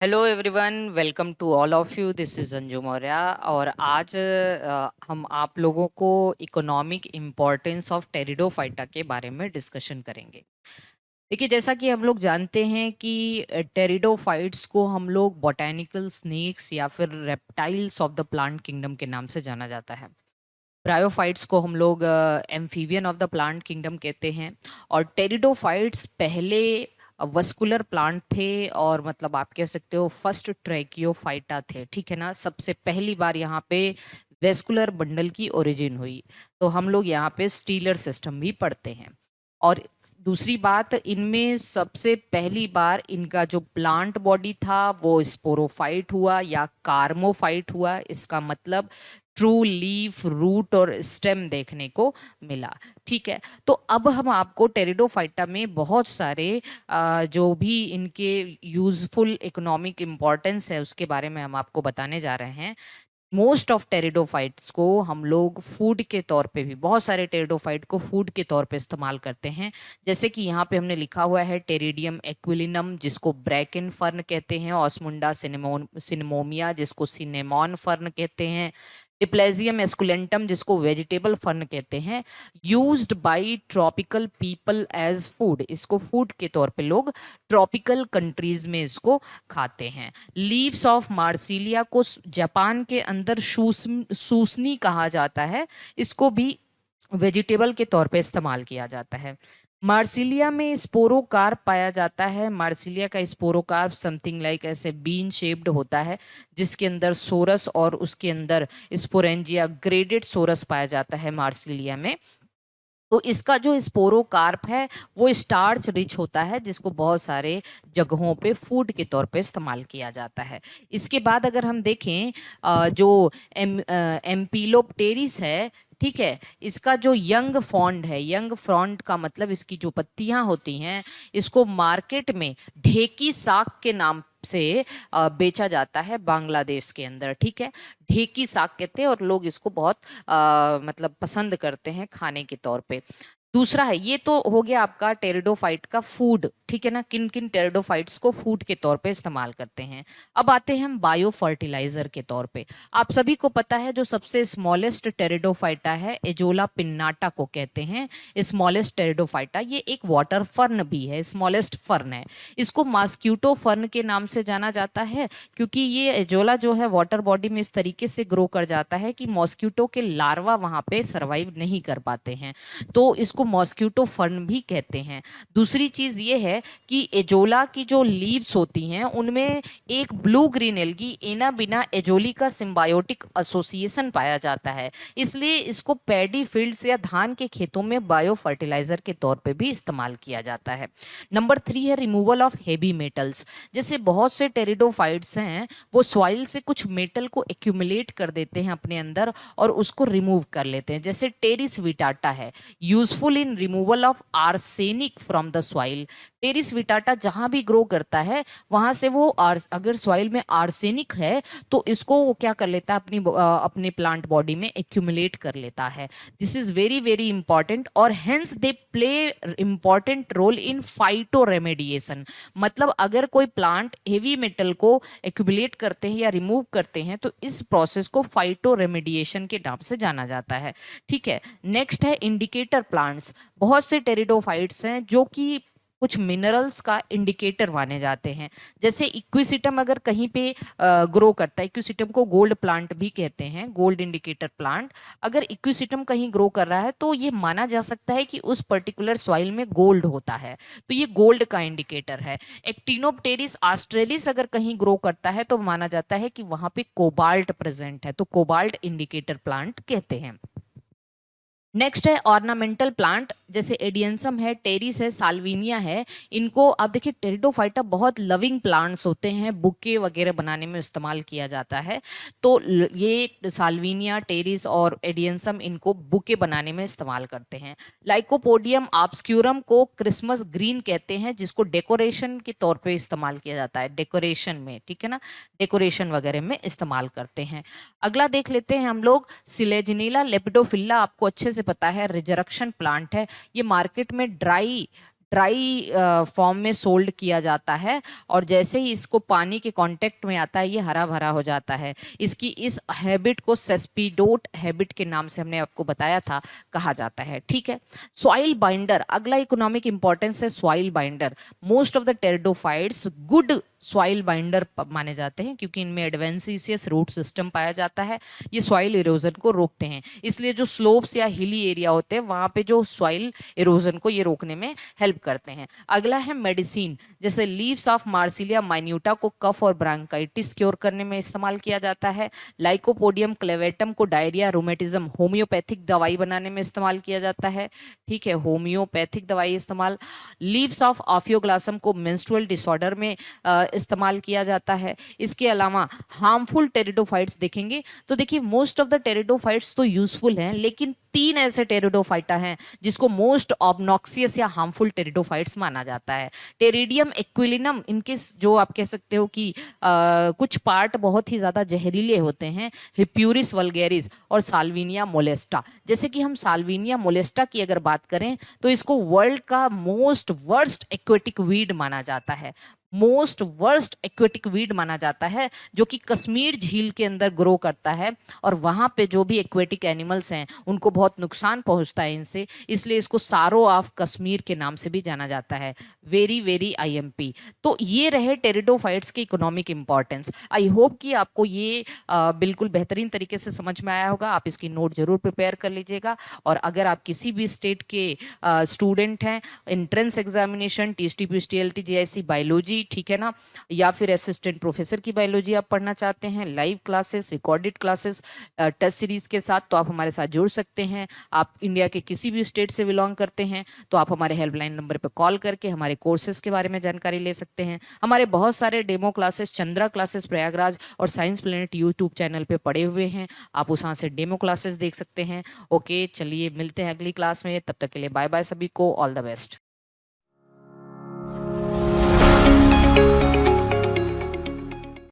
Hello everyone, welcome to all of you. This is Anju Maurya और आज हम आप लोगों को इकोनॉमिक इम्पोर्टेंस ऑफ टेरिडोफाइटा के बारे में डिस्कशन करेंगे। देखिए, जैसा कि हम लोग जानते हैं कि टेरिडोफाइट्स को हम लोग बॉटेनिकल स्नेक्स या फिर reptiles of the plant kingdom के नाम से जाना जाता है। ब्रायोफाइट्स को हम लोग amphibian of the plant kingdom कहते हैं। और टेरिडोफाइट्स पहले वस्कुलर प्लांट थे, और मतलब आप कह सकते हो फर्स्ट ट्रैकियोफाइटा थे। ठीक है ना, सबसे पहली बार यहाँ पे वेस्कुलर बंडल की ओरिजिन हुई। तो हम लोग यहाँ पे स्टीलर सिस्टम भी पढ़ते हैं। और दूसरी बात, इनमें सबसे पहली बार इनका जो प्लांट बॉडी था वो स्पोरोफाइट हुआ या कार्मोफाइट हुआ। इसका मतलब ट्रू लीफ, रूट और स्टेम देखने को मिला। ठीक है, तो अब हम आपको टेरिडोफाइटा में बहुत सारे जो भी इनके यूजफुल इकोनॉमिक इम्पोर्टेंस है उसके बारे में हम आपको बताने जा रहे हैं। मोस्ट ऑफ टेरिडोफाइट्स को हम लोग फूड के तौर पे भी, बहुत सारे टेरिडोफाइट को फूड के तौर पे इस्तेमाल करते हैं। जैसे कि यहाँ पे हमने लिखा हुआ है टेरिडियम एक्विलिनम, जिसको ब्रैकन फर्न कहते हैं। ऑस्मुंडा सिनेमोमिया, जिसको सिनेमॉन फर्न कहते हैं। डिप्लेजियम एस्कुलेंटम, जिसको वेजिटेबल फर्न कहते हैं। Used by tropical people as food, इसको फूड के तौर पे लोग ट्रॉपिकल कंट्रीज में इसको खाते हैं। लीव्स ऑफ मार्सिलिया को जापान के अंदर सूसनी कहा जाता है, इसको भी वेजिटेबल के तौर पे इस्तेमाल किया जाता है। मार्सिलिया में स्पोरोकार्प पाया जाता है। मार्सिलिया का स्पोरोकार्प समथिंग लाइक ऐसे बीन शेप्ड होता है, जिसके अंदर सोरस और उसके अंदर स्पोरेंजिया ग्रेडेड सोरस पाया जाता है मार्सिलिया में। तो इसका जो स्पोरोकार्प है वो स्टार्च रिच होता है, जिसको बहुत सारे जगहों पे फूड के तौर पे इस्तेमाल किया जाता है। इसके बाद अगर हम देखें जो एम्पीलोप्टेरिस है, ठीक है, इसका जो यंग फ्रॉन्ड है, यंग फ्रॉन्ड का मतलब इसकी जो पत्तियां होती हैं, इसको मार्केट में ढेकी साग के नाम से बेचा जाता है बांग्लादेश के अंदर। ठीक है, ढेकी साग कहते हैं और लोग इसको बहुत मतलब पसंद करते हैं खाने के तौर पे। दूसरा है, ये तो हो गया आपका टेरिडोफाइट का फूड। ठीक है ना, किन किन टेरिडोफाइट्स को फूड के तौर पे इस्तेमाल करते हैं। अब आते हैं हम बायो फर्टिलाइजर के तौर पे। आप सभी को पता है जो सबसे स्मॉलेस्ट टेरिडोफाइटा है, एजोला पिन्नाटा को कहते हैं स्मॉलेस्ट टेरिडोफाइटा। ये एक वाटर फर्न भी है, स्मॉलेस्ट फर्न है। इसको मॉस्क्यूटो फर्न के नाम से जाना जाता है, क्योंकि ये एजोला जो है वाटर बॉडी में इस तरीके से ग्रो कर जाता है कि मॉस्क्यूटो के लार्वा वहां पे सरवाइव नहीं कर पाते हैं, तो इसको मॉस्क्यूटो फर्न भी कहते हैं। दूसरी चीज ये है कि एजोला की जो लीव्स होती हैं उनमें एक ब्लू ग्रीन एल्गी एना बिना एजोली का सिम्बायोटिक एसोसिएशन पाया जाता है, इसलिए इसको पैडी फील्ड्स या धान के खेतों में बायो फर्टिलाइजर के तौर पे भी इस्तेमाल किया जाता है। नंबर 3 है रिमूवल ऑफ हेवी मेटल्स। जैसे बहुत से टेरिडोफाइट्स हैं, वो सॉइल से कुछ मेटल को एक्यूमुलेट कर देते हैं अपने अंदर और उसको रिमूव कर लेते हैं। जैसे टेरिस विटाटा है, useful in removal of arsenic from the soil. Pteris vittata जहां भी ग्रो करता है वहां से वो अगर सॉइल में आर्सेनिक है तो इसको वो क्या कर लेता है, अपने प्लांट बॉडी में एक्यूमुलेट कर लेता है। This is very very important और hence they play important role in phytoremediation. मतलब अगर कोई प्लांट हेवी मेटल को एक्यूमुलेट करते हैं या रिमूव करते हैं तो इस प्रोसेस को फाइटो रेमेडिएशन के नाम से जाना जाता है। ठीक है, नेक्स्ट है इंडिकेटर प्लांट्स। बहुत से टेरिडोफाइट्स हैं जो कि कुछ मिनरल्स का इंडिकेटर माने जाते हैं। जैसे इक्विसिटम अगर कहीं पे ग्रो करता है, इक्विसिटम को गोल्ड प्लांट भी कहते हैं, गोल्ड इंडिकेटर प्लांट। अगर इक्विसिटम कहीं ग्रो कर रहा है तो ये माना जा सकता है कि उस पर्टिकुलर सॉइल में गोल्ड होता है, तो ये गोल्ड का इंडिकेटर है। एक्टिनोप्टेरिस ऑस्ट्रेलिस अगर कहीं ग्रो करता है तो माना जाता है कि वहां पे कोबाल्ट प्रेजेंट है, तो कोबाल्ट इंडिकेटर प्लांट कहते हैं। नेक्स्ट है ऑर्नामेंटल प्लांट, जैसे एडियंसम है, टेरिस है, साल्विनिया है। इनको आप देखिए, टेरिडोफाइटा बहुत लविंग प्लांट्स होते हैं, बुके वगैरह बनाने में इस्तेमाल किया जाता है। तो ये साल्विनिया, टेरिस और एडियंसम इनको बुके बनाने में इस्तेमाल करते हैं। लाइकोपोडियम ऑब्सक्यूरम को क्रिसमस ग्रीन कहते हैं, जिसको डेकोरेशन के तौर पे इस्तेमाल किया जाता है, डेकोरेशन में। ठीक है ना, डेकोरेशन वगैरह में इस्तेमाल करते हैं। अगला देख लेते हैं हम लोग, सिलेजिनीला लेपिडोफिल्ला। आपको अच्छे से पता है, रिजरक्शन प्लांट है। ये मार्केट में ड्राई ड्राई फॉर्म में सोल्ड किया जाता है, और जैसे ही इसको पानी के कांटेक्ट में आता है ये हरा भरा हो जाता है। इसकी इस हैबिट को सेस्पिडोट हैबिट के नाम से हमने आपको बताया था कहा जाता है। ठीक है, सॉइल बाइंडर, अगला इकोनॉमिक इंपॉर्टेंस है soil binder. Most of the pteridophytes good soil binder माने जाते हैं क्योंकि इनमें एडवेंसियस रूट सिस्टम पाया जाता है। ये सॉइल इरोजन को रोकते हैं, इसलिए जो स्लोप्स या हिली एरिया होते हैं वहाँ पे जो सॉइल इरोजन को ये रोकने में हेल्प करते हैं। अगला है मेडिसिन, जैसे लीव्स ऑफ मार्सिलिया माइन्यूटा को कफ और ब्रांकाइटिस क्योर करने में इस्तेमाल किया जाता है। लाइकोपोडियम क्लेवेटम को डायरिया, रोमेटिज्म, होम्योपैथिक दवाई बनाने में इस्तेमाल किया जाता है। ठीक है, होम्योपैथिक दवाई इस्तेमाल। लीव्स ऑफ ऑफियोग्लासम को मेंस्ट्रुअल डिसऑर्डर में इस्तेमाल किया जाता है। इसके अलावा हार्मफुल टेरिडोफाइट्स देखेंगे तो देखिए मोस्ट ऑफ द टेरिडोफाइट्स तो यूजफुल हैं, लेकिन 3 ऐसे टेरिडोफाइटा हैं जिसको मोस्ट ऑब्नॉक्सियस या हार्मफुल टेरिडोफाइट्स माना जाता है। टेरिडियम एक्विलिनम, इनके जो आप कह सकते हो कि कुछ पार्ट बहुत ही ज़्यादा जहरीले होते हैं, हिप्यूरिस वल्गेरिस और साल्विनिया मोलेस्टा। जैसे कि हम साल्विनिया मोलेस्टा की अगर बात करें तो इसको वर्ल्ड का मोस्ट वर्स्ट एक्वेटिक वीड माना जाता है, मोस्ट वर्स्ट एक्वेटिक वीड माना जाता है, जो कि कश्मीर झील के अंदर ग्रो करता है और वहाँ पे जो भी एक्वेटिक एनिमल्स हैं उनको बहुत नुकसान पहुँचता है इनसे, इसलिए इसको सारो ऑफ कश्मीर के नाम से भी जाना जाता है। Very very IMP. तो ये रहे टेरिडोफाइट्स के इकोनॉमिक इंपॉर्टेंस। आई होप कि आपको ये बिल्कुल बेहतरीन तरीके से समझ में आया होगा। आप इसकी नोट जरूर प्रिपेयर कर लीजिएगा, और अगर आप किसी भी स्टेट के स्टूडेंट हैं, entrance examination, TSTP, TLT, JIC biology, ठीक है ना, या फिर असिस्टेंट प्रोफेसर की बायोलॉजी आप पढ़ना चाहते हैं, live classes, recorded classes, test series के साथ, तो आप हमारे साथ जुड़ सकते हैं। आप इंडिया के किसी भी स्टेट से बिलोंग करते हैं तो आप हमारे हेल्पलाइन नंबर पर कॉल करके हमारे कोर्सेज के बारे में जानकारी ले सकते हैं। हमारे बहुत सारे demo classes, Chandra classes Prayagraj और साइंस प्लेनेट यूट्यूब चैनल पे पड़े हुए हैं, आप उस से डेमो क्लासेस देख सकते हैं। ओके, चलिए मिलते हैं अगली क्लास में, तब तक के लिए बाय बाय सभी को, ऑल द बेस्ट।